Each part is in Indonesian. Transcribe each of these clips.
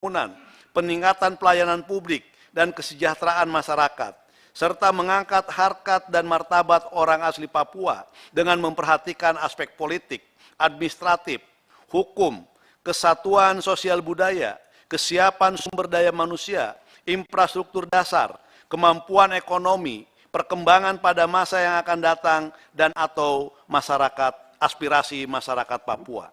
pembangunan, peningkatan pelayanan publik, dan kesejahteraan masyarakat, serta mengangkat harkat dan martabat orang asli Papua dengan memperhatikan aspek politik, administratif, hukum, kesatuan sosial budaya, kesiapan sumber daya manusia, infrastruktur dasar, kemampuan ekonomi, perkembangan pada masa yang akan datang, dan atau aspirasi masyarakat Papua.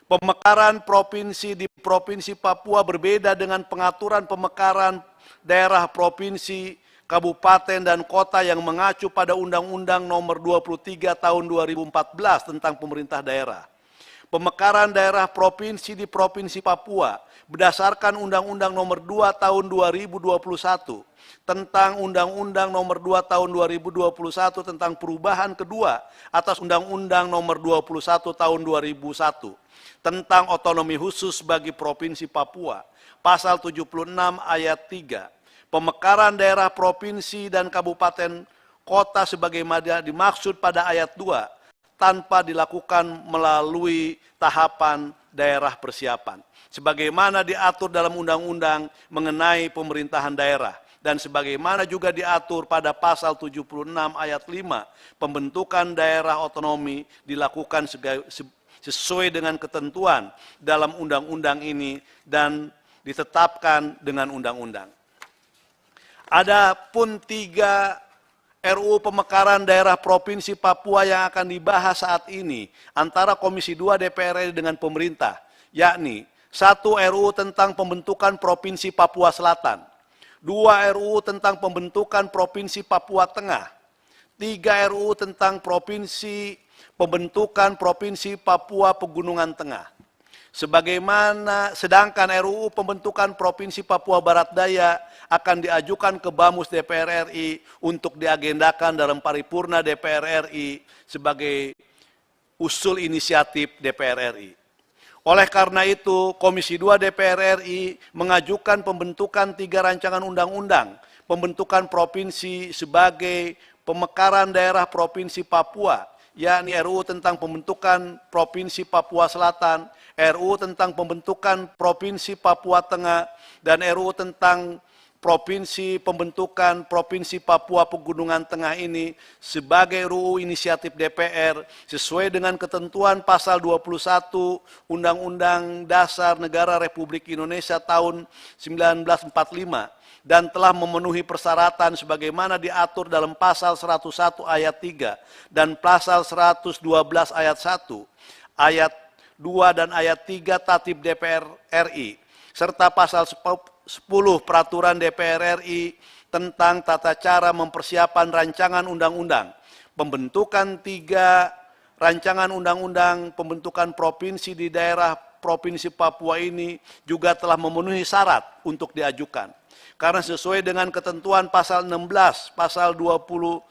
Pemekaran provinsi di Provinsi Papua berbeda dengan pengaturan pemekaran daerah provinsi, kabupaten, dan kota yang mengacu pada Undang-Undang Nomor 23 Tahun 2014 tentang pemerintah daerah. Pemekaran daerah provinsi di Provinsi Papua berdasarkan Undang-Undang Nomor 2 Tahun 2021 tentang Undang-Undang Nomor 2 Tahun 2021 tentang perubahan kedua atas Undang-Undang Nomor 21 Tahun 2001 tentang otonomi khusus bagi Provinsi Papua, pasal 76 ayat 3. Pemekaran daerah provinsi dan kabupaten kota sebagaimana dimaksud pada ayat 2 tanpa dilakukan melalui tahapan daerah persiapan, sebagaimana diatur dalam undang-undang mengenai pemerintahan daerah, dan sebagaimana juga diatur pada pasal 76 ayat 5, pembentukan daerah otonomi dilakukan sesuai dengan ketentuan dalam undang-undang ini dan ditetapkan dengan undang-undang. Adapun 3 RUU pemekaran daerah Provinsi Papua yang akan dibahas saat ini antara Komisi 2 DPR RI dengan pemerintah, yakni 1 RUU tentang pembentukan Provinsi Papua Selatan, 2 RUU tentang pembentukan Provinsi Papua Tengah, 3 RUU tentang pembentukan Provinsi Papua Pegunungan Tengah. Sedangkan RUU pembentukan Provinsi Papua Barat Daya akan diajukan ke Bamus DPR RI untuk diagendakan dalam paripurna DPR RI sebagai usul inisiatif DPR RI. Oleh karena itu, Komisi 2 DPR RI mengajukan pembentukan 3 rancangan undang-undang pembentukan provinsi sebagai pemekaran daerah Provinsi Papua, yakni RUU tentang pembentukan Provinsi Papua Selatan, RUU tentang pembentukan Provinsi Papua Tengah, dan RUU tentang pembentukan Provinsi Papua Pegunungan Tengah ini sebagai RUU inisiatif DPR sesuai dengan ketentuan pasal 21 Undang-Undang Dasar Negara Republik Indonesia tahun 1945 dan telah memenuhi persyaratan sebagaimana diatur dalam pasal 101 ayat 3 dan pasal 112 ayat 1, ayat 2 dan ayat 3 Tatip DPR RI, serta pasal 10 Peraturan DPR RI tentang tata cara mempersiapkan rancangan undang-undang. Pembentukan 3 rancangan undang-undang pembentukan provinsi di daerah Provinsi Papua ini juga telah memenuhi syarat untuk diajukan. Karena sesuai dengan ketentuan pasal 16, pasal 23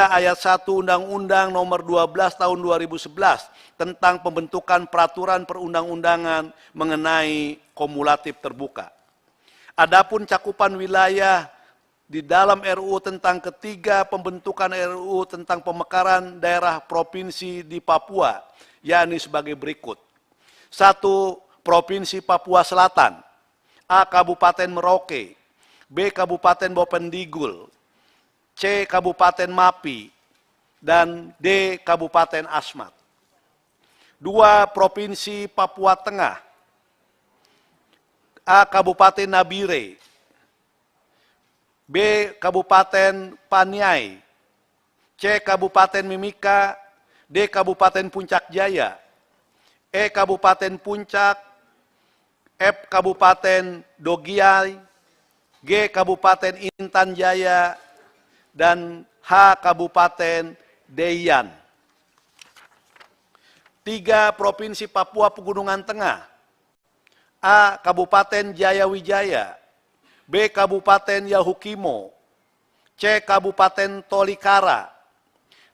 ayat 1 Undang-Undang Nomor 12 Tahun 2011 tentang pembentukan peraturan perundang-undangan mengenai kumulatif terbuka. Adapun cakupan wilayah di dalam RUU tentang ketiga pembentukan RUU tentang pemekaran daerah provinsi di Papua, yakni sebagai berikut. 1. Provinsi Papua Selatan. A. Kabupaten Merauke. B. Kabupaten Bopendigul. C. Kabupaten Mapi. Dan D. Kabupaten Asmat. 2. Provinsi Papua Tengah. A. Kabupaten Nabire. B. Kabupaten Paniai. C. Kabupaten Mimika. D. Kabupaten Puncak Jaya. E. Kabupaten Puncak. F. Kabupaten Dogiai. G. Kabupaten Intan Jaya. Dan H. Kabupaten Deiyang. 3. Provinsi Papua Pegunungan Tengah. A. Kabupaten Jayawijaya. B. Kabupaten Yahukimo. C. Kabupaten Tolikara.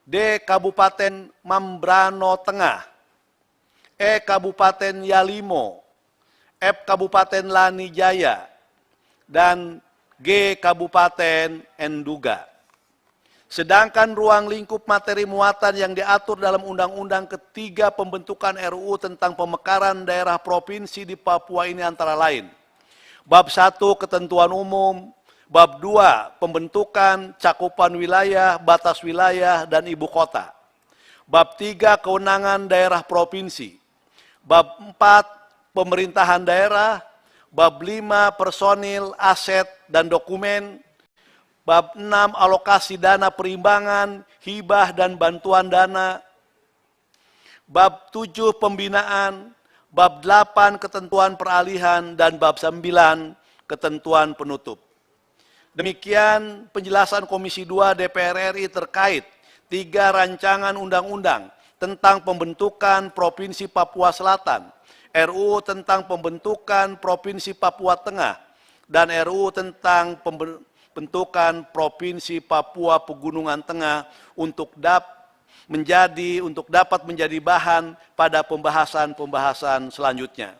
D. Kabupaten Mambrano Tengah. E. Kabupaten Yalimo. F. Kabupaten Lani Jaya. Dan G. Kabupaten Enduga. Sedangkan ruang lingkup materi muatan yang diatur dalam Undang-Undang Ketiga Pembentukan RUU tentang pemekaran daerah provinsi di Papua ini antara lain. Bab 1 Ketentuan Umum, Bab 2 Pembentukan, Cakupan Wilayah, Batas Wilayah, dan Ibu Kota. Bab 3 Kewenangan Daerah Provinsi. Bab 4 Pemerintahan Daerah. Bab 5 Personil, Aset, dan Dokumen. Bab 6 Alokasi dana perimbangan, hibah, dan bantuan dana. Bab 7 Pembinaan. Bab 8 Ketentuan Peralihan, dan Bab 9 Ketentuan Penutup. Demikian penjelasan Komisi 2 DPR RI terkait 3 rancangan undang-undang tentang pembentukan Provinsi Papua Selatan, RUU tentang pembentukan Provinsi Papua Tengah, dan RUU tentang pembentukan Provinsi Papua Pegunungan Tengah untuk dapat menjadi bahan pada pembahasan-pembahasan selanjutnya.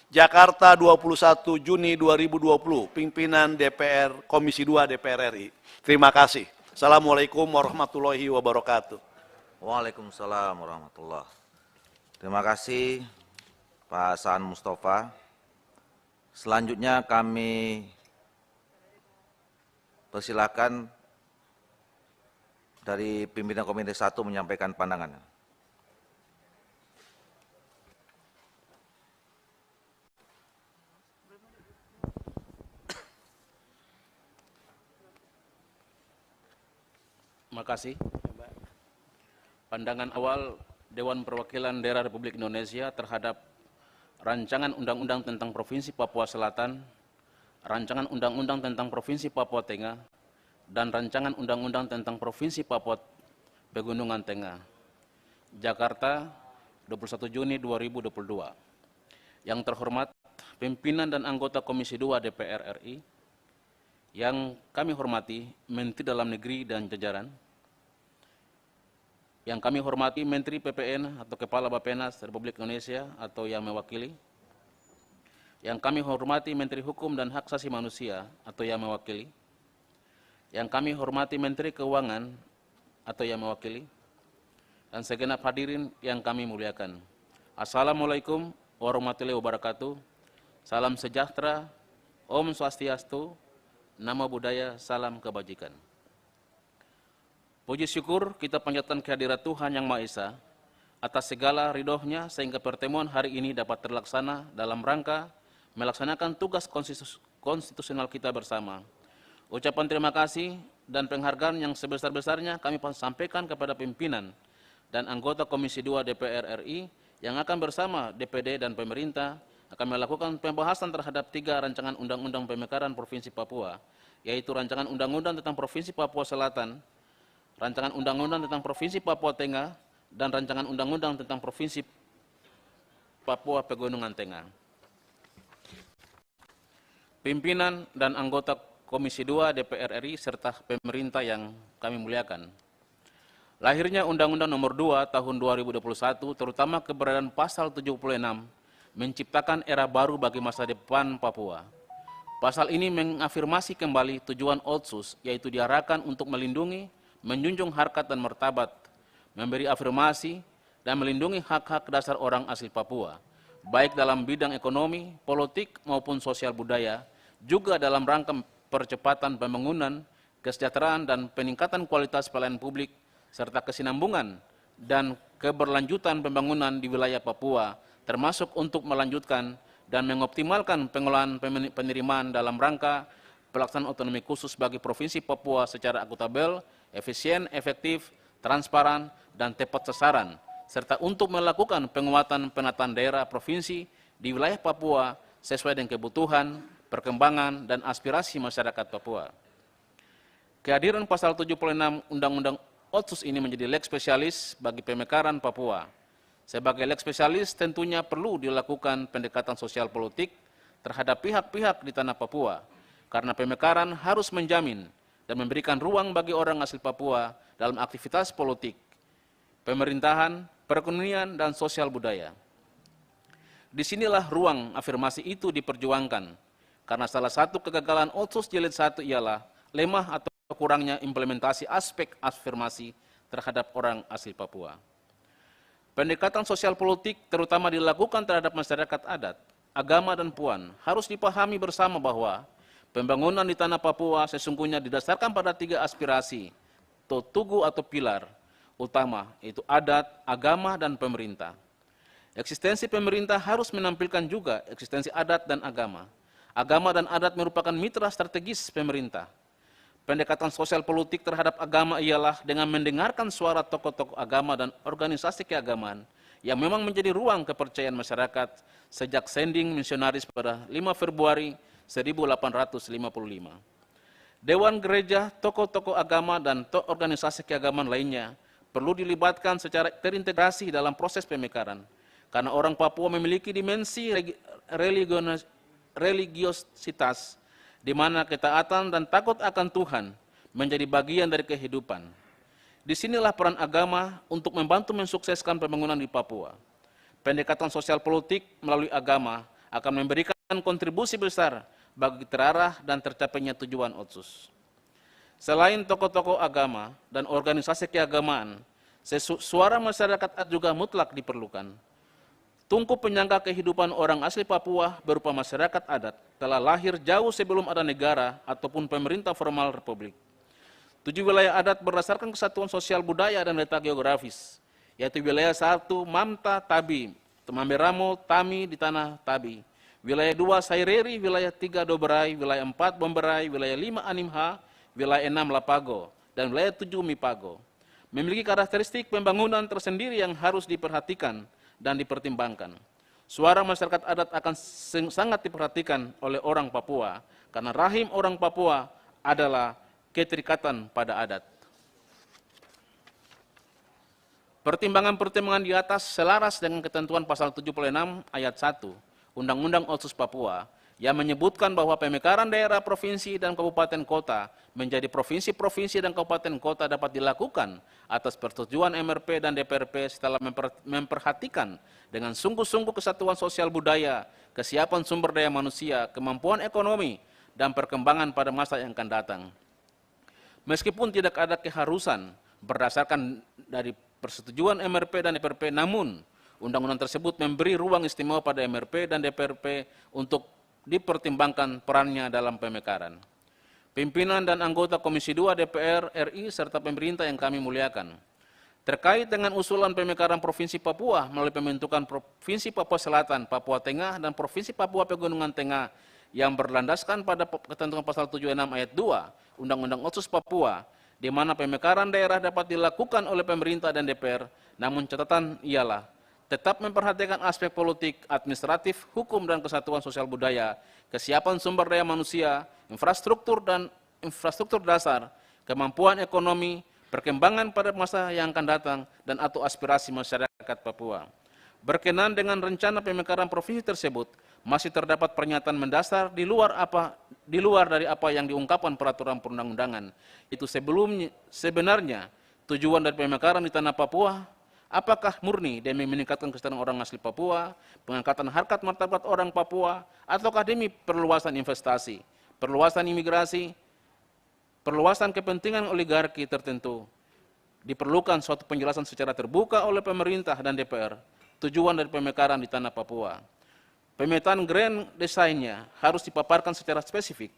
Jakarta 21 Juni 2020, pimpinan DPR Komisi 2 DPR RI. Terima kasih. Assalamualaikum warahmatullahi wabarakatuh. Waalaikumsalam warahmatullahi. Terima kasih Pak Saan Mustafa. Selanjutnya kami persilakan dari pimpinan Komisi 1 menyampaikan pandangan. Terima kasih. Pandangan awal Dewan Perwakilan Daerah Republik Indonesia terhadap Rancangan Undang-Undang tentang Provinsi Papua Selatan, Rancangan Undang-Undang tentang Provinsi Papua Tengah, dan Rancangan Undang-Undang tentang Provinsi Papua Pegunungan Tengah. Jakarta, 21 Juni 2022. Yang terhormat pimpinan dan anggota Komisi 2 DPR RI, yang kami hormati Menteri Dalam Negeri dan jajaran, yang kami hormati Menteri PPN atau Kepala Bappenas Republik Indonesia atau yang mewakili, yang kami hormati Menteri Hukum dan Hak Asasi Manusia atau yang mewakili, yang kami hormati Menteri Keuangan atau yang mewakili, dan segenap hadirin yang kami muliakan. Assalamualaikum warahmatullahi wabarakatuh. Salam sejahtera, Om Swastiastu, Namo Buddhaya, salam kebajikan. Puji syukur kita panjatkan kehadirat Tuhan Yang Maha Esa atas segala ridhonya sehingga pertemuan hari ini dapat terlaksana dalam rangka melaksanakan tugas konstitusional kita bersama. Ucapan terima kasih dan penghargaan yang sebesar-besarnya kami sampaikan kepada pimpinan dan anggota Komisi 2 DPR RI yang akan bersama DPD dan pemerintah akan melakukan pembahasan terhadap 3 rancangan undang-undang pemekaran Provinsi Papua, yaitu Rancangan Undang-Undang tentang Provinsi Papua Selatan, Rancangan Undang-Undang tentang Provinsi Papua Tengah, dan Rancangan Undang-Undang tentang Provinsi Papua Pegunungan Tengah. Pimpinan dan anggota Komisi 2 DPR RI serta pemerintah yang kami muliakan. Lahirnya Undang-Undang Nomor 2 Tahun 2021, terutama keberadaan Pasal 76, menciptakan era baru bagi masa depan Papua. Pasal ini mengafirmasi kembali tujuan Otsus, yaitu diarahkan untuk melindungi, menjunjung harkat dan martabat, memberi afirmasi, dan melindungi hak-hak dasar orang asli Papua, baik dalam bidang ekonomi, politik, maupun sosial budaya, juga dalam rangka percepatan pembangunan, kesejahteraan, dan peningkatan kualitas pelayanan publik, serta kesinambungan dan keberlanjutan pembangunan di wilayah Papua, termasuk untuk melanjutkan dan mengoptimalkan pengelolaan penerimaan dalam rangka pelaksanaan otonomi khusus bagi Provinsi Papua secara akuntabel, efisien, efektif, transparan, dan tepat sasaran, serta untuk melakukan penguatan penataan daerah provinsi di wilayah Papua sesuai dengan kebutuhan, perkembangan, dan aspirasi masyarakat Papua. Kehadiran Pasal 76 Undang-Undang Otsus ini menjadi leg spesialis bagi pemekaran Papua. Sebagai leg spesialis tentunya perlu dilakukan pendekatan sosial politik terhadap pihak-pihak di tanah Papua, karena pemekaran harus menjamin dan memberikan ruang bagi orang asli Papua dalam aktivitas politik, pemerintahan, perekonomian, dan sosial budaya. Disinilah ruang afirmasi itu diperjuangkan, karena salah satu kegagalan Otsus Jilid 1 ialah lemah atau kurangnya implementasi aspek afirmasi terhadap orang asli Papua. Pendekatan sosial politik terutama dilakukan terhadap masyarakat adat, agama dan puan harus dipahami bersama bahwa pembangunan di tanah Papua sesungguhnya didasarkan pada 3 aspirasi, tugu atau pilar utama, yaitu adat, agama, dan pemerintah. Eksistensi pemerintah harus menampilkan juga eksistensi adat dan agama. Agama dan adat merupakan mitra strategis pemerintah. Pendekatan sosial politik terhadap agama ialah dengan mendengarkan suara tokoh-tokoh agama dan organisasi keagamaan yang memang menjadi ruang kepercayaan masyarakat sejak sending misionaris pada 5 Februari 1855. Dewan gereja, tokoh-tokoh agama, dan organisasi keagamaan lainnya perlu dilibatkan secara terintegrasi dalam proses pemekaran, karena orang Papua memiliki dimensi religiositas di mana ketaatan dan takut akan Tuhan menjadi bagian dari kehidupan. Disinilah peran agama untuk membantu mensukseskan pembangunan di Papua. Pendekatan sosial politik melalui agama akan memberikan kontribusi besar bagi terarah dan tercapainya tujuan Otsus. Selain tokoh-tokoh agama dan organisasi keagamaan, suara masyarakat juga mutlak diperlukan. Tungku penyangga kehidupan orang asli Papua berupa masyarakat adat telah lahir jauh sebelum ada negara ataupun pemerintah formal republik. 7 wilayah adat berdasarkan kesatuan sosial budaya dan letak geografis, yaitu wilayah 1 Mamta Tabi, Mamberamo Tami di tanah Tabi, wilayah 2 Saireri, wilayah 3 Doberai, wilayah 4 Bomberai, wilayah 5 Animha, wilayah 6 Lapago, dan wilayah 7 Mipago. Memiliki karakteristik pembangunan tersendiri yang harus diperhatikan dan dipertimbangkan. Suara masyarakat adat akan sangat diperhatikan oleh orang Papua, karena rahim orang Papua adalah keterikatan pada adat. Pertimbangan-pertimbangan di atas selaras dengan ketentuan pasal 76 ayat 1 Undang-Undang Otsus Papua yang menyebutkan bahwa pemekaran daerah provinsi dan kabupaten kota menjadi provinsi-provinsi dan kabupaten kota dapat dilakukan atas persetujuan MRP dan DPRP setelah memperhatikan dengan sungguh-sungguh kesatuan sosial budaya, kesiapan sumber daya manusia, kemampuan ekonomi, dan perkembangan pada masa yang akan datang. Meskipun tidak ada keharusan berdasarkan dari persetujuan MRP dan DPRP, namun undang-undang tersebut memberi ruang istimewa pada MRP dan DPRP untuk dipertimbangkan perannya dalam pemekaran. Pimpinan dan anggota Komisi 2 DPR RI serta pemerintah yang kami muliakan, terkait dengan usulan pemekaran Provinsi Papua melalui pembentukan Provinsi Papua Selatan, Papua Tengah, dan Provinsi Papua Pegunungan Tengah yang berlandaskan pada ketentuan pasal 76 ayat 2 Undang-Undang Otsus Papua, di mana pemekaran daerah dapat dilakukan oleh pemerintah dan DPR, namun catatan ialah tetap memperhatikan aspek politik, administratif, hukum, dan kesatuan sosial budaya, kesiapan sumber daya manusia, infrastruktur dasar, kemampuan ekonomi, perkembangan pada masa yang akan datang, dan atau aspirasi masyarakat Papua. Berkenan dengan rencana pemekaran provinsi tersebut, masih terdapat pernyataan mendasar di luar dari apa yang diungkapkan peraturan perundang-undangan. Itu sebenarnya tujuan dari pemekaran di tanah Papua, apakah murni demi meningkatkan kesejahteraan orang asli Papua, pengangkatan harkat martabat orang Papua, ataukah demi perluasan investasi, perluasan imigrasi, perluasan kepentingan oligarki tertentu? Diperlukan suatu penjelasan secara terbuka oleh pemerintah dan DPR, tujuan dari pemekaran di tanah Papua. Pemetaan grand desainnya harus dipaparkan secara spesifik,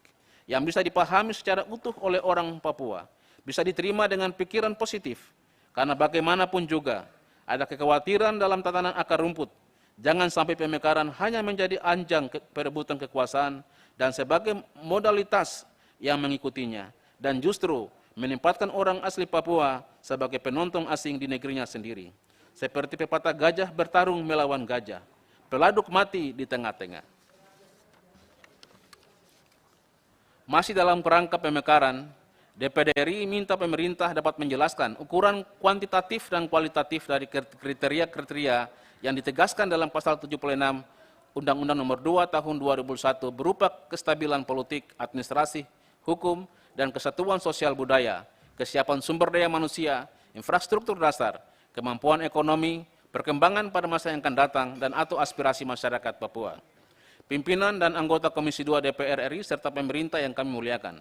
yang bisa dipahami secara utuh oleh orang Papua, bisa diterima dengan pikiran positif, karena bagaimanapun juga, ada kekhawatiran dalam tatanan akar rumput. Jangan sampai pemekaran hanya menjadi anjang perebutan kekuasaan dan sebagai modalitas yang mengikutinya, dan justru menempatkan orang asli Papua sebagai penonton asing di negerinya sendiri. Seperti pepatah gajah bertarung melawan gajah, peladuk mati di tengah-tengah. Masih dalam kerangka pemekaran, DPD RI minta pemerintah dapat menjelaskan ukuran kuantitatif dan kualitatif dari kriteria-kriteria yang ditegaskan dalam pasal 76 Undang-Undang Nomor 2 Tahun 2001 berupa kestabilan politik, administrasi, hukum, dan kesatuan sosial budaya, kesiapan sumber daya manusia, infrastruktur dasar, kemampuan ekonomi, perkembangan pada masa yang akan datang, dan atau aspirasi masyarakat Papua. Pimpinan dan anggota Komisi 2 DPR RI serta pemerintah yang kami muliakan,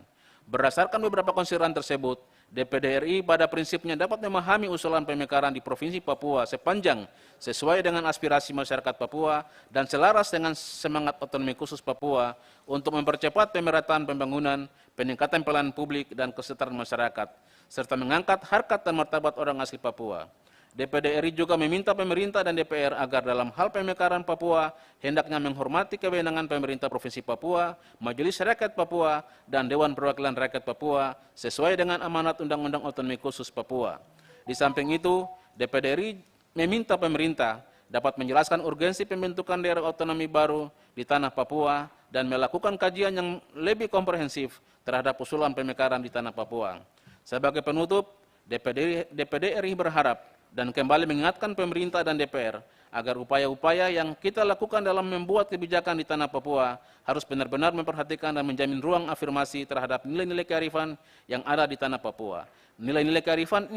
Berdasarkan beberapa konsideran tersebut, DPD RI pada prinsipnya dapat memahami usulan pemekaran di Provinsi Papua sepanjang sesuai dengan aspirasi masyarakat Papua dan selaras dengan semangat otonomi khusus Papua untuk mempercepat pemerataan pembangunan, peningkatan pelayanan publik, dan kesejahteraan masyarakat, serta mengangkat harkat dan martabat orang asli Papua. DPD RI juga meminta pemerintah dan DPR agar dalam hal pemekaran Papua hendaknya menghormati kewenangan pemerintah Provinsi Papua, Majelis Rakyat Papua, dan Dewan Perwakilan Rakyat Papua sesuai dengan amanat Undang-Undang Otonomi Khusus Papua. Di samping itu, DPD RI meminta pemerintah dapat menjelaskan urgensi pembentukan daerah otonomi baru di tanah Papua dan melakukan kajian yang lebih komprehensif terhadap usulan pemekaran di tanah Papua. Sebagai penutup, DPD RI berharap dan kembali mengingatkan pemerintah dan DPR agar upaya-upaya yang kita lakukan dalam membuat kebijakan di tanah Papua harus benar-benar memperhatikan dan menjamin ruang afirmasi terhadap nilai-nilai kearifan yang ada di tanah Papua. Nilai-nilai kearifan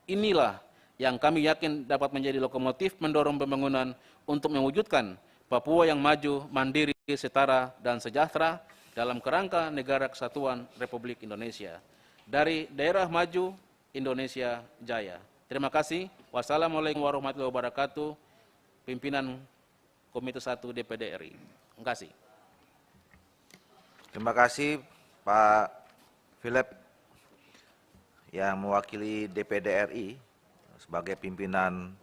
inilah yang kami yakin dapat menjadi lokomotif mendorong pembangunan untuk mewujudkan Papua yang maju, mandiri, setara, dan sejahtera dalam kerangka Negara Kesatuan Republik Indonesia. Dari Daerah Maju, Indonesia Jaya. Terima kasih. Wassalamualaikum warahmatullahi wabarakatuh. Pimpinan Komite 1 DPD RI. Terima kasih. Terima kasih Pak Philip yang mewakili DPD RI sebagai pimpinan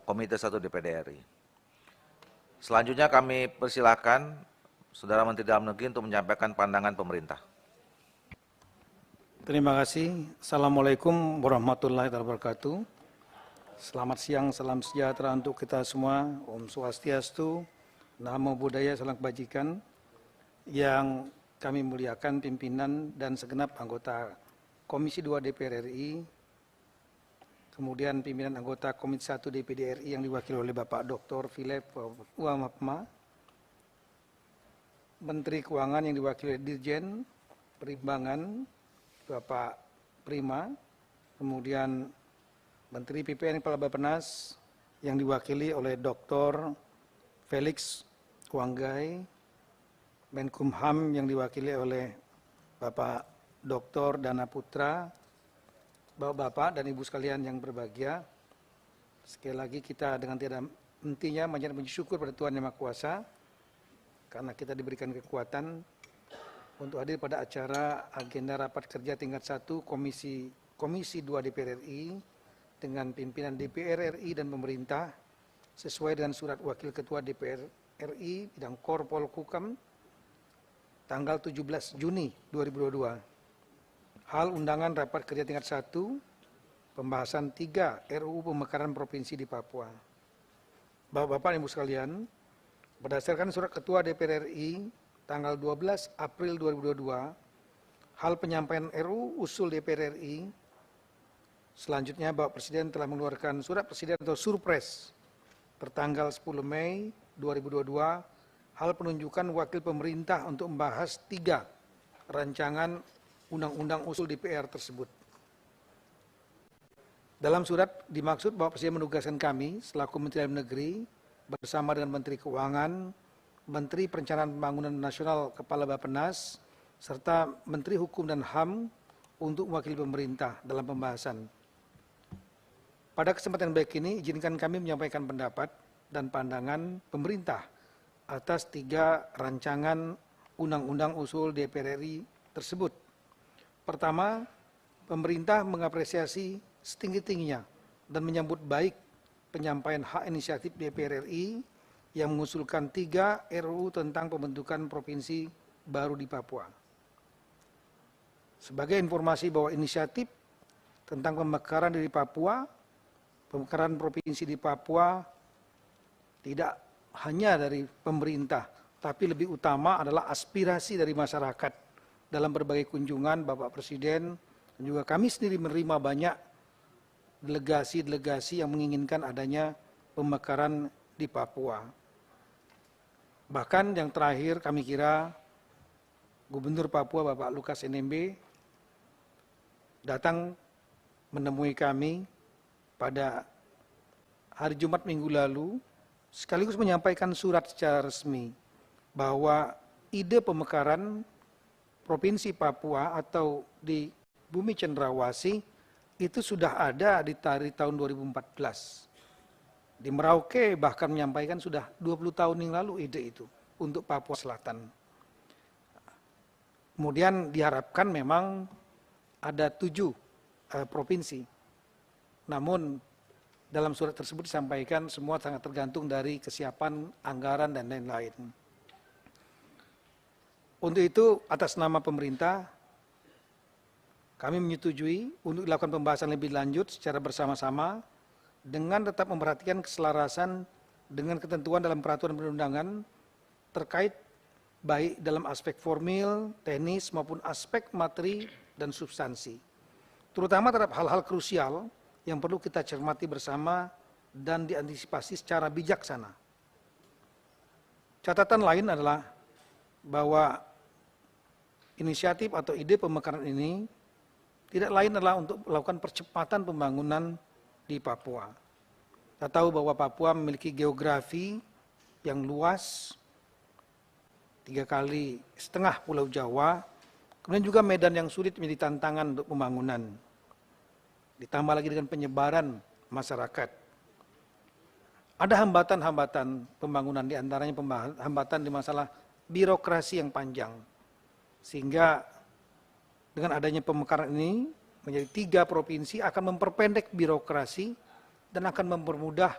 Komite 1 DPD RI. Selanjutnya kami persilakan Saudara Menteri Dalam Negeri untuk menyampaikan pandangan pemerintah. Terima kasih. Assalamualaikum warahmatullahi wabarakatuh. Selamat siang, salam sejahtera untuk kita semua. Om Swastiastu, Namo Buddhaya, salam kebajikan. Yang kami muliakan pimpinan dan segenap anggota Komisi 2 DPR RI, kemudian pimpinan anggota Komisi 1 DPD RI yang diwakili oleh Bapak Dr. Philip Uwamapma, Menteri Keuangan yang diwakili oleh Dirjen Perimbangan Bapak Prima, kemudian Menteri PPN Kepala Bappenas yang diwakili oleh Dr. Felix Wanggai, Menkumham yang diwakili oleh Bapak Dr. Dana Putra, Bapak dan Ibu sekalian yang berbahagia. Sekali lagi kita dengan tiada hentinya mensyukur pada Tuhan Yang Maha Kuasa karena kita diberikan kekuatan untuk hadir pada acara agenda rapat kerja tingkat 1 Komisi 2 DPR RI dengan pimpinan DPR RI dan pemerintah sesuai dengan surat Wakil Ketua DPR RI bidang Korpol Kukam tanggal 17 Juni 2022. Hal undangan rapat kerja tingkat 1 pembahasan 3 RUU Pemekaran Provinsi di Papua. Bapak-bapak dan Ibu sekalian, berdasarkan surat Ketua DPR RI tanggal 12 April 2022, hal penyampaian RUU usul DPR RI, selanjutnya Bapak Presiden telah mengeluarkan surat Presiden atau Surpres tertanggal 10 Mei 2022, hal penunjukan wakil pemerintah untuk membahas 3 rancangan undang-undang usul DPR tersebut. Dalam surat dimaksud Bapak Presiden menugaskan kami selaku Menteri Dalam Negeri bersama dengan Menteri Keuangan, Menteri Perencanaan Pembangunan Nasional Kepala Bappenas, serta Menteri Hukum dan HAM untuk mewakili pemerintah dalam pembahasan. Pada kesempatan baik ini, izinkan kami menyampaikan pendapat dan pandangan pemerintah atas 3 rancangan undang-undang usul DPR RI tersebut. Pertama, pemerintah mengapresiasi setinggi-tingginya dan menyambut baik penyampaian hak inisiatif DPR RI yang mengusulkan 3 RUU tentang pembentukan provinsi baru di Papua. Sebagai informasi bahwa inisiatif tentang pemekaran di Papua, pemekaran provinsi di Papua tidak hanya dari pemerintah, tapi lebih utama adalah aspirasi dari masyarakat. Dalam berbagai kunjungan Bapak Presiden dan juga kami sendiri menerima banyak delegasi-delegasi yang menginginkan adanya pemekaran di Papua. Bahkan yang terakhir kami kira Gubernur Papua Bapak Lukas NMB datang menemui kami pada hari Jumat minggu lalu sekaligus menyampaikan surat secara resmi bahwa ide pemekaran Provinsi Papua atau di Bumi Cenderawasih itu sudah ada dari tahun 2014. Di Merauke bahkan menyampaikan sudah 20 tahun yang lalu ide itu untuk Papua Selatan. Kemudian diharapkan memang ada 7 provinsi. Namun dalam surat tersebut disampaikan semua sangat tergantung dari kesiapan anggaran dan lain-lain. Untuk itu atas nama pemerintah kami menyetujui untuk dilakukan pembahasan lebih lanjut secara bersama-sama dengan tetap memperhatikan keselarasan dengan ketentuan dalam peraturan perundangan terkait baik dalam aspek formil, teknis maupun aspek materi dan substansi. Terutama terhadap hal-hal krusial yang perlu kita cermati bersama dan diantisipasi secara bijaksana. Catatan lain adalah bahwa inisiatif atau ide pemekaran ini tidak lain adalah untuk melakukan percepatan pembangunan di Papua. Kita tahu bahwa Papua memiliki geografi yang luas, 3,5 kali Pulau Jawa, kemudian juga medan yang sulit menjadi tantangan untuk pembangunan. Ditambah lagi dengan penyebaran masyarakat. Ada hambatan-hambatan pembangunan, diantaranya hambatan di masalah birokrasi yang panjang. Sehingga dengan adanya pemekaran ini menjadi 3 provinsi akan memperpendek birokrasi dan akan mempermudah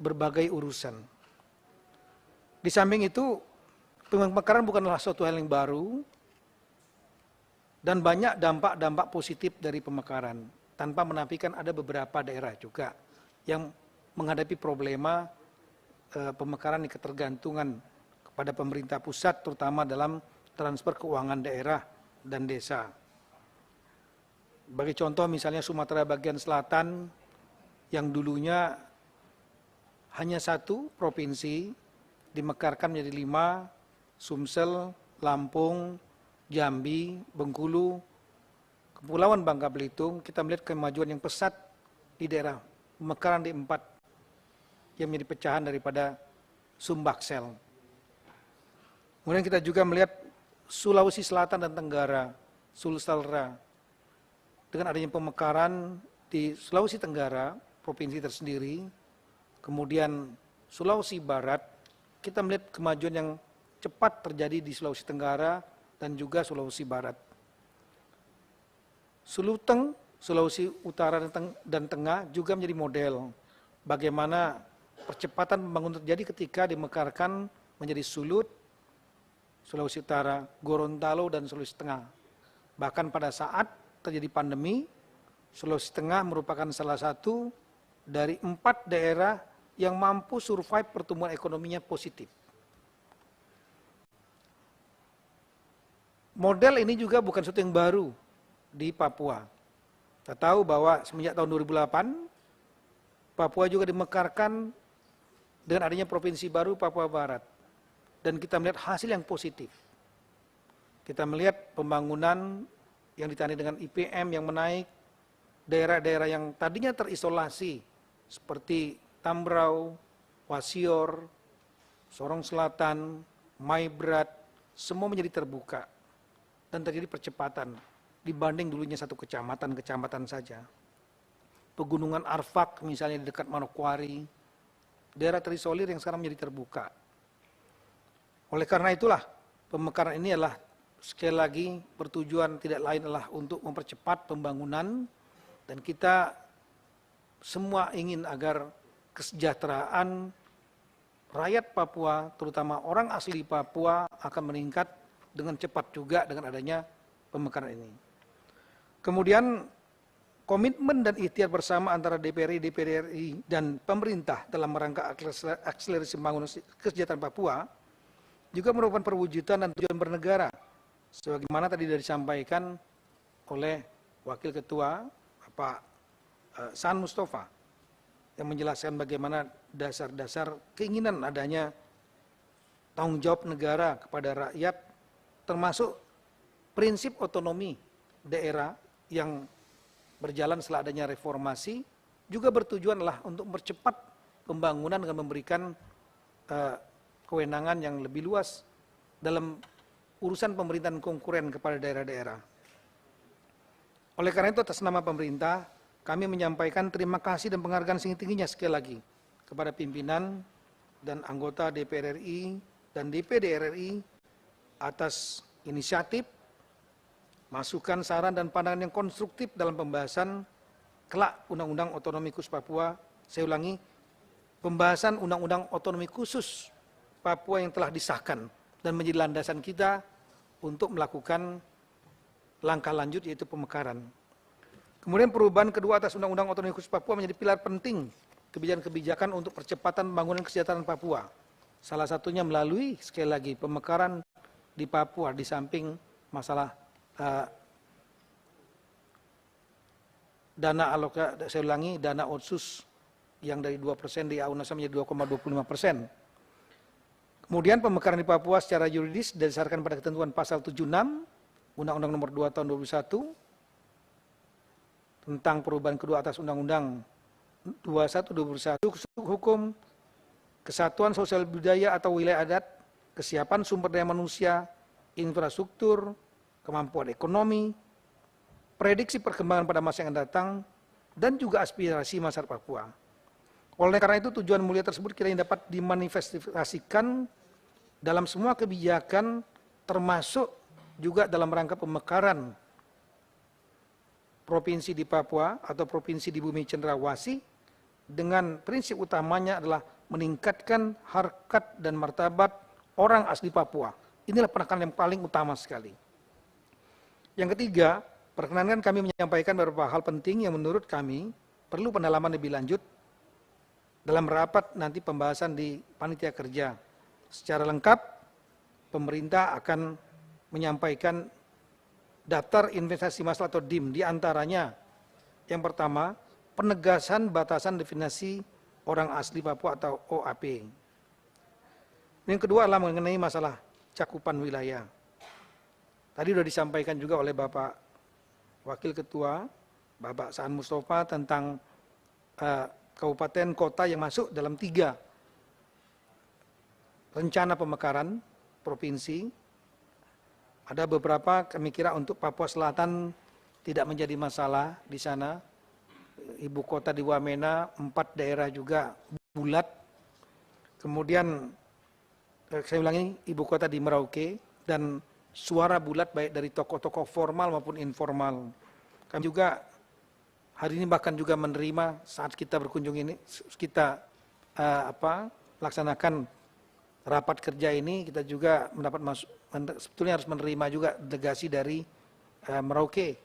berbagai urusan. Di samping itu, pemekaran bukanlah suatu hal yang baru dan banyak dampak-dampak positif dari pemekaran. Tanpa menafikan ada beberapa daerah juga yang menghadapi problema pemekaran di ketergantungan kepada pemerintah pusat, terutama dalam transfer keuangan daerah dan desa. Bagi contoh misalnya Sumatera bagian selatan yang dulunya hanya 1 provinsi dimekarkan menjadi 5, Sumsel, Lampung, Jambi, Bengkulu, Kepulauan Bangka Belitung. Kita melihat kemajuan yang pesat di daerah pemekaran di 4 yang menjadi pecahan daripada Sumbaksel. Kemudian kita juga melihat Sulawesi Selatan dan Tenggara, Sulsel-Ra. Dengan adanya pemekaran di Sulawesi Tenggara, provinsi tersendiri, kemudian Sulawesi Barat, kita melihat kemajuan yang cepat terjadi di Sulawesi Tenggara dan juga Sulawesi Barat. Suluteng, Sulawesi Utara dan Tengah juga menjadi model bagaimana percepatan pembangunan terjadi ketika dimekarkan menjadi Sulut, Sulawesi Utara, Gorontalo, dan Sulawesi Tengah. Bahkan pada saat terjadi pandemi, Sulawesi Tengah merupakan salah satu dari 4 daerah yang mampu survive pertumbuhan ekonominya positif. Model ini juga bukan sesuatu yang baru di Papua. Kita tahu bahwa semenjak tahun 2008, Papua juga dimekarkan dengan adanya provinsi baru Papua Barat. Dan kita melihat hasil yang positif. Kita melihat pembangunan yang ditandai dengan IPM yang menaik, daerah-daerah yang tadinya terisolasi seperti Tambrau, Wasior, Sorong Selatan, Maibrat, semua menjadi terbuka dan terjadi percepatan dibanding dulunya 1 kecamatan saja. Pegunungan Arfak misalnya di dekat Manokwari, daerah terisolir yang sekarang menjadi terbuka. Oleh karena itulah pemekaran ini adalah sekali lagi bertujuan tidak lain adalah untuk mempercepat pembangunan dan kita semua ingin agar kesejahteraan rakyat Papua, terutama orang asli Papua akan meningkat dengan cepat juga dengan adanya pemekaran ini. Kemudian komitmen dan ikhtiar bersama antara DPR RI dan pemerintah dalam rangka akselerasi pembangunan kesejahteraan Papua juga merupakan perwujudan dan tujuan bernegara. Sebagaimana tadi sudah disampaikan oleh Wakil Ketua Bapak San Mustafa yang menjelaskan bagaimana dasar-dasar keinginan adanya tanggung jawab negara kepada rakyat, termasuk prinsip otonomi daerah yang berjalan setelah adanya reformasi, juga bertujuanlah untuk mempercepat pembangunan dengan memberikan kewenangan yang lebih luas dalam urusan pemerintahan konkuren kepada daerah-daerah. Oleh karena itu atas nama pemerintah, kami menyampaikan terima kasih dan penghargaan setinggi-tingginya sekali lagi kepada pimpinan dan anggota DPR RI dan DPD RI atas inisiatif, masukan, saran, dan pandangan yang konstruktif dalam pembahasan kelak Undang-Undang Otonomi Khusus Papua. Saya ulangi, pembahasan Undang-Undang Otonomi Khusus Papua yang telah disahkan dan menjadi landasan kita untuk melakukan langkah lanjut yaitu pemekaran. Kemudian perubahan kedua atas Undang-Undang Otonomi Khusus Papua menjadi pilar penting kebijakan-kebijakan untuk percepatan pembangunan kesejahteraan Papua. Salah satunya melalui sekali lagi pemekaran di Papua di samping masalah dana alokasi, saya ulangi, dana otsus yang dari 2% di AUNASA menjadi 2,25%. Kemudian pemekaran di Papua secara yuridis didasarkan pada ketentuan pasal 76 Undang-Undang Nomor 2 Tahun 2001 tentang perubahan kedua atas Undang-Undang 21/2021 hukum, kesatuan sosial budaya atau wilayah adat, kesiapan sumber daya manusia, infrastruktur, kemampuan ekonomi, prediksi perkembangan pada masa yang akan datang, dan juga aspirasi masyarakat Papua. Oleh karena itu tujuan mulia tersebut kiranya dapat dimanifestasikan dalam semua kebijakan termasuk juga dalam rangka pemekaran provinsi di Papua atau provinsi di Bumi Cenderawasih dengan prinsip utamanya adalah meningkatkan harkat dan martabat orang asli Papua. Inilah penekanan yang paling utama sekali. Yang ketiga, perkenankan kami menyampaikan beberapa hal penting yang menurut kami perlu pendalaman lebih lanjut dalam rapat nanti pembahasan di panitia kerja. Secara lengkap, pemerintah akan menyampaikan daftar investasi massal atau DIM, di antaranya yang pertama, penegasan batasan definisi orang asli Papua atau OAP. Yang kedua adalah mengenai masalah cakupan wilayah. Tadi sudah disampaikan juga oleh Bapak Wakil Ketua, Bapak Saan Mustafa tentang kabupaten kota yang masuk dalam 3 rencana pemekaran provinsi. Ada beberapa kami kira untuk Papua Selatan tidak menjadi masalah di sana. Ibu kota di Wamena, 4 daerah juga bulat. Kemudian saya ulangi, ibu kota di Merauke dan suara bulat baik dari tokoh-tokoh formal maupun informal. Kami juga hari ini bahkan juga menerima saat kita berkunjung ini, kita laksanakan rapat kerja ini, kita juga sebetulnya harus menerima juga delegasi dari Merauke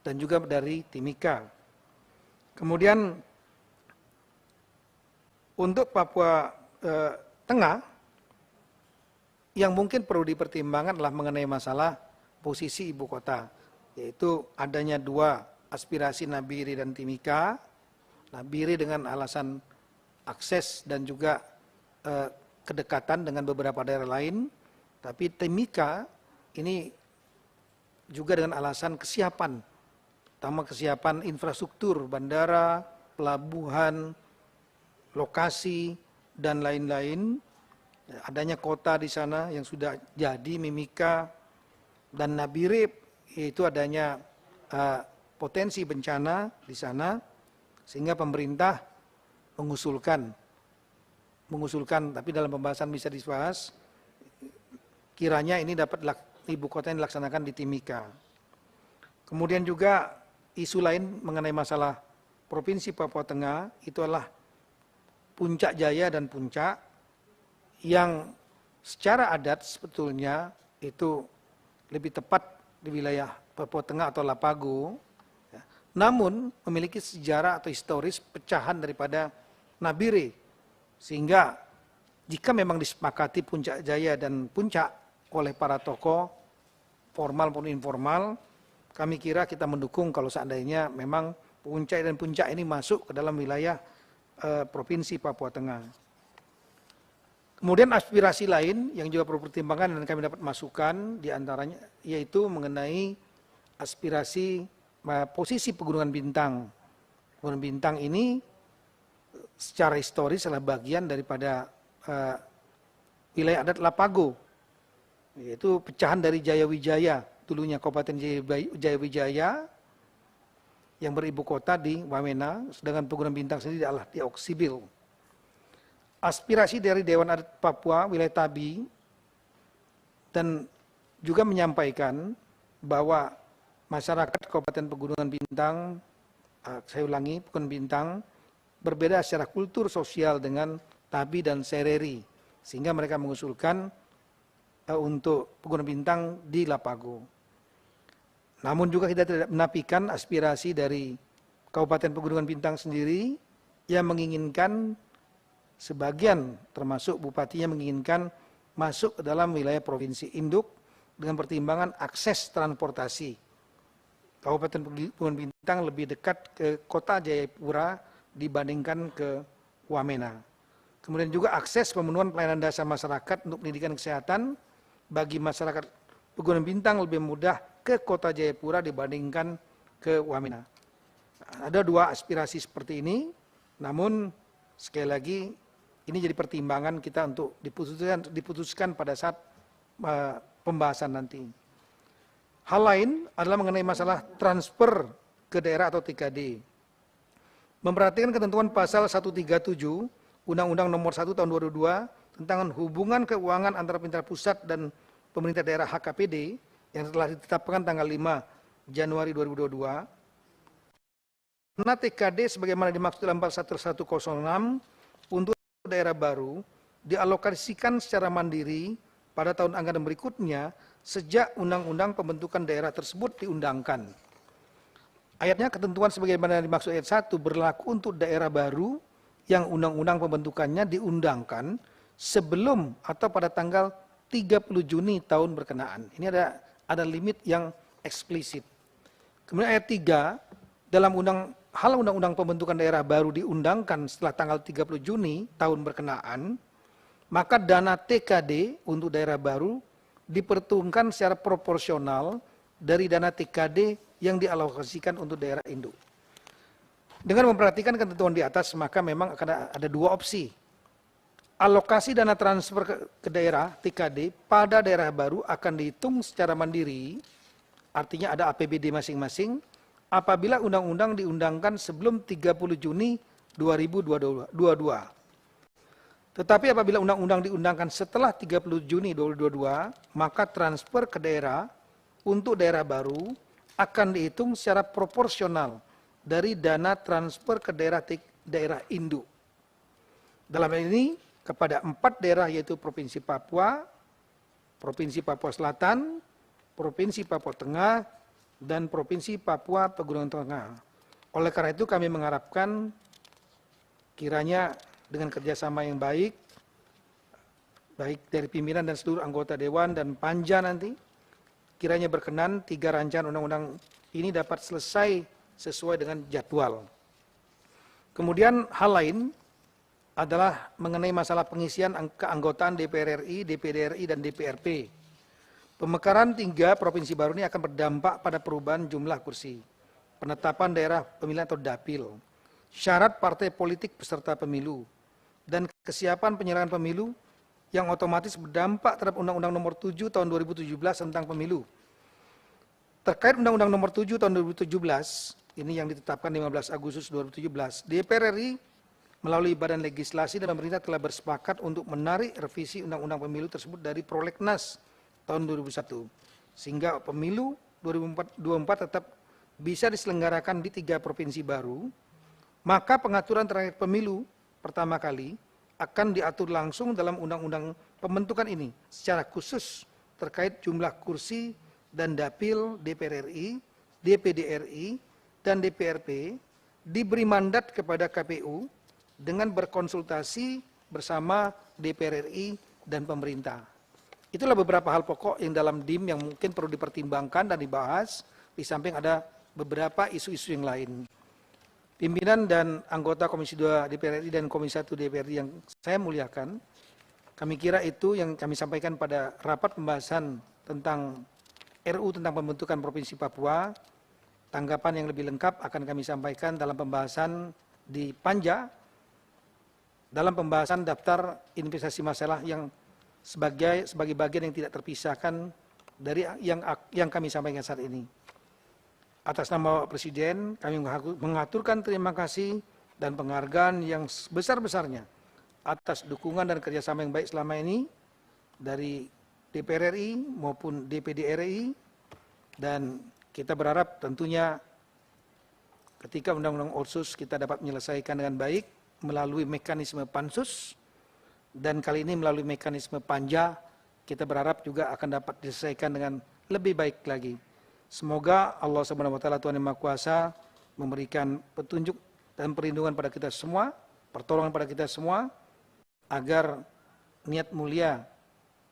dan juga dari Timika. Kemudian untuk Papua Tengah, yang mungkin perlu dipertimbangkan adalah mengenai masalah posisi ibu kota, yaitu adanya 2 aspirasi Nabire dan Timika. Nabire dengan alasan akses dan juga kedekatan dengan beberapa daerah lain, tapi Timika ini juga dengan alasan kesiapan, terutama kesiapan infrastruktur, bandara, pelabuhan, lokasi, dan lain-lain. Adanya kota di sana yang sudah jadi, Mimika, dan Nabire, itu adanya potensi bencana di sana, sehingga pemerintah mengusulkan, tapi dalam pembahasan bisa dibahas, kiranya ini dapat ibu kota yang dilaksanakan di Timika. Kemudian juga isu lain mengenai masalah Provinsi Papua Tengah, itu adalah Puncak Jaya dan Puncak, yang secara adat sebetulnya itu lebih tepat di wilayah Papua Tengah atau Lapago, namun memiliki sejarah atau historis pecahan daripada Nabire, sehingga jika memang disepakati Puncak Jaya dan Puncak oleh para tokoh formal maupun informal, kami kira kita mendukung kalau seandainya memang Puncak dan Puncak ini masuk ke dalam wilayah Provinsi Papua Tengah. Kemudian aspirasi lain yang juga perlu pertimbangan dan kami dapat masukan diantaranya yaitu mengenai aspirasi posisi Pegunungan Bintang. Pegunungan Bintang ini secara historis adalah bagian daripada wilayah adat Lapago. yaitu pecahan dari Jayawijaya, dulunya Kabupaten Jayawijaya yang beribu kota di Wamena, sedangkan Pegunungan Bintang sendiri adalah di Oksibil. Aspirasi dari Dewan Adat Papua wilayah Tabi dan juga menyampaikan bahwa masyarakat Kabupaten Pegunungan Bintang, saya ulangi, Pegunungan Bintang, berbeda secara kultur sosial dengan Tabi dan Sereri, sehingga mereka mengusulkan untuk Pegunungan Bintang di Lapago. Namun juga kita tidak menafikan aspirasi dari Kabupaten Pegunungan Bintang sendiri yang menginginkan sebagian termasuk bupatinya menginginkan masuk ke dalam wilayah Provinsi Induk dengan pertimbangan akses transportasi. Kabupaten Pegunungan Bintang lebih dekat ke kota Jayapura dibandingkan ke Wamena. Kemudian juga akses pemenuhan pelayanan dasar masyarakat untuk pendidikan kesehatan bagi masyarakat Pegunungan Bintang lebih mudah ke kota Jayapura dibandingkan ke Wamena. Ada dua aspirasi seperti ini, namun sekali lagi ini jadi pertimbangan kita untuk diputuskan pada saat pembahasan nanti. Hal lain adalah mengenai masalah transfer ke daerah atau TKD. Memperhatikan ketentuan pasal 137 Undang-Undang Nomor 1 Tahun 2002 tentang hubungan keuangan antara pemerintah pusat dan pemerintah daerah HKPD yang telah ditetapkan tanggal 5 Januari 2022. Karena TKD sebagaimana dimaksud dalam pasal 1106 untuk daerah baru dialokasikan secara mandiri pada tahun anggaran berikutnya sejak undang-undang pembentukan daerah tersebut diundangkan. Ayatnya ketentuan sebagaimana dimaksud ayat 1 berlaku untuk daerah baru yang undang-undang pembentukannya diundangkan sebelum atau pada tanggal 30 Juni tahun berkenaan. Ini ada limit yang eksplisit. Kemudian ayat 3, dalam hal undang-undang pembentukan daerah baru diundangkan setelah tanggal 30 Juni tahun berkenaan, maka dana TKD untuk daerah baru diperhitungkan secara proporsional dari dana TKD yang dialokasikan untuk daerah induk. Dengan memperhatikan ketentuan di atas, maka memang akan ada dua opsi. Alokasi dana transfer ke daerah TKD pada daerah baru akan dihitung secara mandiri, artinya ada APBD masing-masing, apabila undang-undang diundangkan sebelum 30 Juni 2022. Tetapi apabila undang-undang diundangkan setelah 30 Juni 2022, maka transfer ke daerah untuk daerah baru akan dihitung secara proporsional dari dana transfer ke daerah induk. Dalam hal ini kepada 4 daerah yaitu Provinsi Papua, Provinsi Papua Selatan, Provinsi Papua Tengah, dan Provinsi Papua Pegunungan Tengah. Oleh karena itu kami mengharapkan kiranya dengan kerjasama yang baik dari pimpinan dan seluruh anggota Dewan dan Panja nanti, kiranya berkenan 3 rancangan undang-undang ini dapat selesai sesuai dengan jadwal. Kemudian hal lain adalah mengenai masalah pengisian keanggotaan DPR RI, DPD RI, dan DPRP. Pemekaran 3 provinsi baru ini akan berdampak pada perubahan jumlah kursi, penetapan daerah pemilihan atau dapil, syarat partai politik peserta pemilu, dan kesiapan penyelenggaraan pemilu yang otomatis berdampak terhadap Undang-Undang Nomor 7 Tahun 2017 tentang pemilu. Terkait Undang-Undang Nomor 7 Tahun 2017, ini yang ditetapkan 15 Agustus 2017, DPR RI melalui Badan Legislasi dan pemerintah telah bersepakat untuk menarik revisi Undang-Undang Pemilu tersebut dari Prolegnas tahun 2001, sehingga pemilu 2024 tetap bisa diselenggarakan di 3 provinsi baru. Maka pengaturan terkait pemilu pertama kali akan diatur langsung dalam undang-undang pembentukan ini secara khusus terkait jumlah kursi dan dapil DPR RI, DPD RI, dan DPRP diberi mandat kepada KPU dengan berkonsultasi bersama DPR RI dan pemerintah. Itulah beberapa hal pokok yang dalam DIM yang mungkin perlu dipertimbangkan dan dibahas, di samping ada beberapa isu-isu yang lain. Pimpinan dan anggota Komisi 2 DPR RI dan Komisi 1 DPR RI yang saya muliakan, kami kira itu yang kami sampaikan pada rapat pembahasan tentang RU tentang pembentukan Provinsi Papua. Tanggapan yang lebih lengkap akan kami sampaikan dalam pembahasan di Panja, dalam pembahasan daftar investasi masalah yang sebagai bagian yang tidak terpisahkan dari yang kami sampaikan saat ini. Atas nama Bapak Presiden, kami mengaturkan terima kasih dan penghargaan yang sebesar-besarnya atas dukungan dan kerjasama yang baik selama ini dari DPR RI maupun DPD RI, dan kita berharap tentunya ketika Undang-Undang Otsus kita dapat menyelesaikan dengan baik melalui mekanisme pansus, dan kali ini melalui mekanisme panja, kita berharap juga akan dapat diselesaikan dengan lebih baik lagi. Semoga Allah SWT Tuhan Yang Maha Kuasa memberikan petunjuk dan perlindungan pada kita semua, pertolongan pada kita semua, agar niat mulia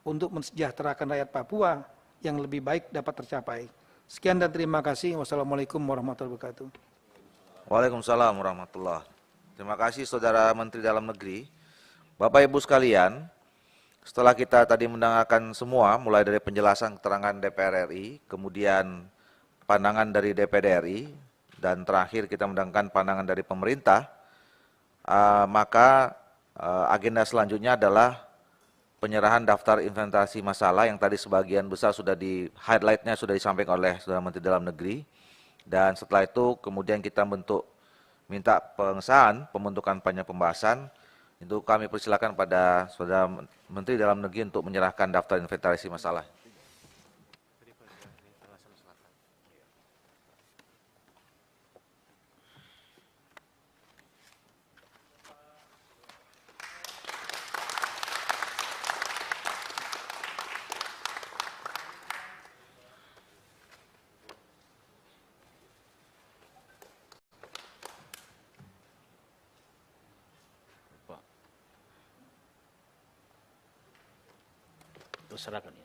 untuk mensejahterakan rakyat Papua yang lebih baik dapat tercapai. Sekian dan terima kasih. Wassalamualaikum warahmatullahi wabarakatuh. Waalaikumsalam warahmatullahi. Terima kasih Saudara Menteri Dalam Negeri. Bapak Ibu sekalian, setelah kita tadi mendengarkan semua, mulai dari penjelasan keterangan DPR RI, kemudian pandangan dari DPD RI, dan terakhir kita mendengarkan pandangan dari pemerintah, maka agenda selanjutnya adalah penyerahan daftar inventarisasi masalah yang tadi sebagian besar sudah di highlight-nya sudah disampaikan oleh Saudara Menteri Dalam Negeri. Dan setelah itu kemudian kita minta pengesahan pembentukan panja pembahasan. Itu kami persilakan pada Saudara Menteri Dalam Negeri untuk menyerahkan daftar inventarisasi masalah. Serahkan ya.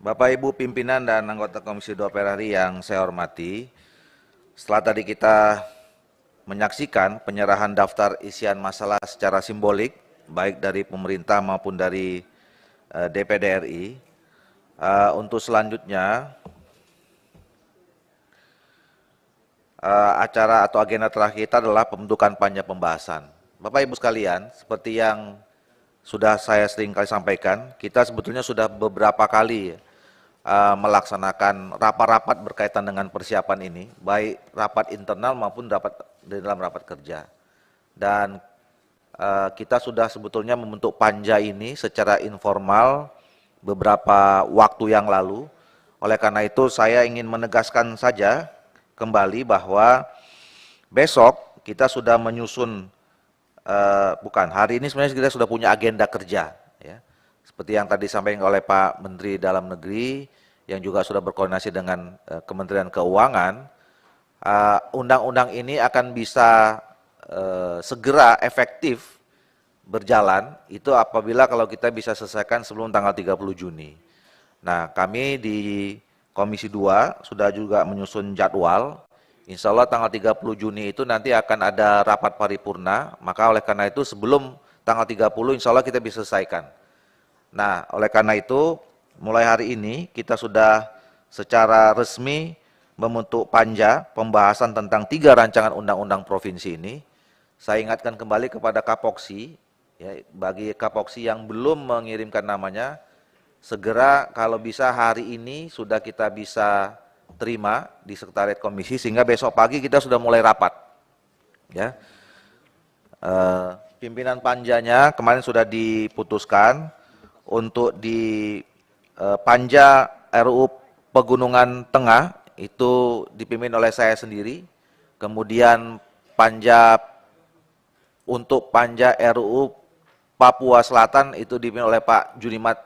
Bapak Ibu pimpinan dan anggota Komisi 2 DPR RI yang saya hormati, setelah tadi kita menyaksikan penyerahan daftar isian masalah secara simbolik, baik dari pemerintah maupun dari DPD RI, untuk selanjutnya acara atau agenda terakhir kita adalah pembentukan panja pembahasan. Bapak Ibu sekalian, seperti yang sudah saya sering kali sampaikan, kita sebetulnya sudah beberapa kali melaksanakan rapat-rapat berkaitan dengan persiapan ini, baik rapat internal maupun rapat di dalam rapat kerja. Dan kita sudah sebetulnya membentuk panja ini secara informal beberapa waktu yang lalu. Oleh karena itu saya ingin menegaskan saja kembali bahwa besok kita sudah menyusun, hari ini sebenarnya kita sudah punya agenda kerja, ya. Seperti yang tadi disampaikan oleh Pak Menteri Dalam Negeri, yang juga sudah berkoordinasi dengan Kementerian Keuangan, undang-undang ini akan bisa segera efektif berjalan, itu apabila kalau kita bisa selesaikan sebelum tanggal 30 Juni. Nah, kami di Komisi 2 sudah juga menyusun jadwal, insya Allah tanggal 30 Juni itu nanti akan ada rapat paripurna, maka oleh karena itu sebelum tanggal 30 insya Allah kita bisa selesaikan. Nah, oleh karena itu, mulai hari ini kita sudah secara resmi membentuk panja pembahasan tentang 3 rancangan undang-undang provinsi ini. Saya ingatkan kembali kepada Kapoksi, ya, bagi Kapoksi yang belum mengirimkan namanya, segera kalau bisa hari ini sudah kita bisa terima di Sekretariat Komisi, sehingga besok pagi kita sudah mulai rapat. Ya. Pimpinan panjanya kemarin sudah diputuskan, untuk di panja RUU Pegunungan Tengah itu dipimpin oleh saya sendiri, kemudian untuk panja RUU Papua Selatan itu dipimpin oleh Pak Junimat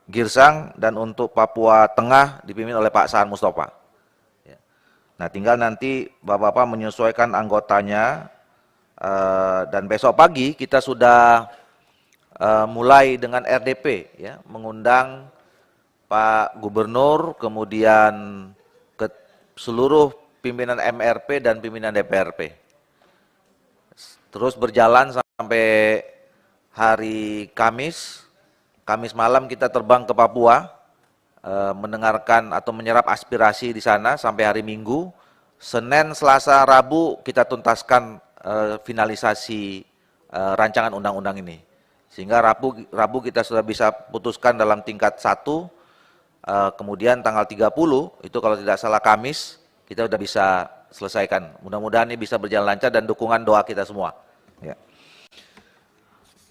Girsang, dan untuk Papua Tengah dipimpin oleh Pak Saan Mustafa. Nah, tinggal nanti Bapak-Bapak menyesuaikan anggotanya, dan besok pagi kita sudah mulai dengan RDP, ya, mengundang Pak Gubernur, kemudian ke seluruh pimpinan MRP dan pimpinan DPRP. Terus berjalan sampai hari Kamis malam kita terbang ke Papua, mendengarkan atau menyerap aspirasi di sana sampai hari Minggu. Senin, Selasa, Rabu kita tuntaskan finalisasi rancangan undang-undang ini. Sehingga Rabu kita sudah bisa putuskan dalam tingkat 1, kemudian tanggal 30, itu kalau tidak salah Kamis, kita sudah bisa selesaikan. Mudah-mudahan ini bisa berjalan lancar dan dukungan doa kita semua. Ya.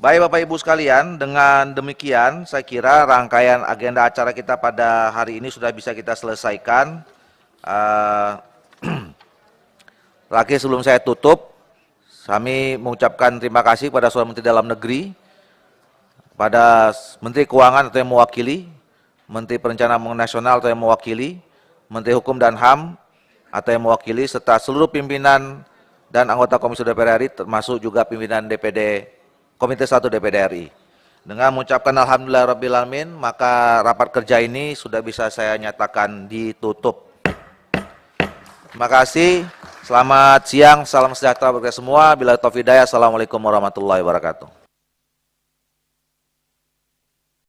Baik Bapak Ibu sekalian, dengan demikian saya kira rangkaian agenda acara kita pada hari ini sudah bisa kita selesaikan. Lagi sebelum saya tutup, kami mengucapkan terima kasih pada Saudara Menteri Dalam Negeri, pada Menteri Keuangan atau yang mewakili, Menteri Perencanaan Pembangunan Nasional atau yang mewakili, Menteri Hukum dan HAM atau yang mewakili, serta seluruh pimpinan dan anggota Komisi DPR RI, termasuk juga pimpinan Komite 1 DPD RI. Dengan mengucapkan alhamdulillahirabbil alamin, maka rapat kerja ini sudah bisa saya nyatakan ditutup. Terima kasih. Selamat siang, salam sejahtera bagi kita semua. Bila taufiq hidayah, assalamualaikum warahmatullahi wabarakatuh.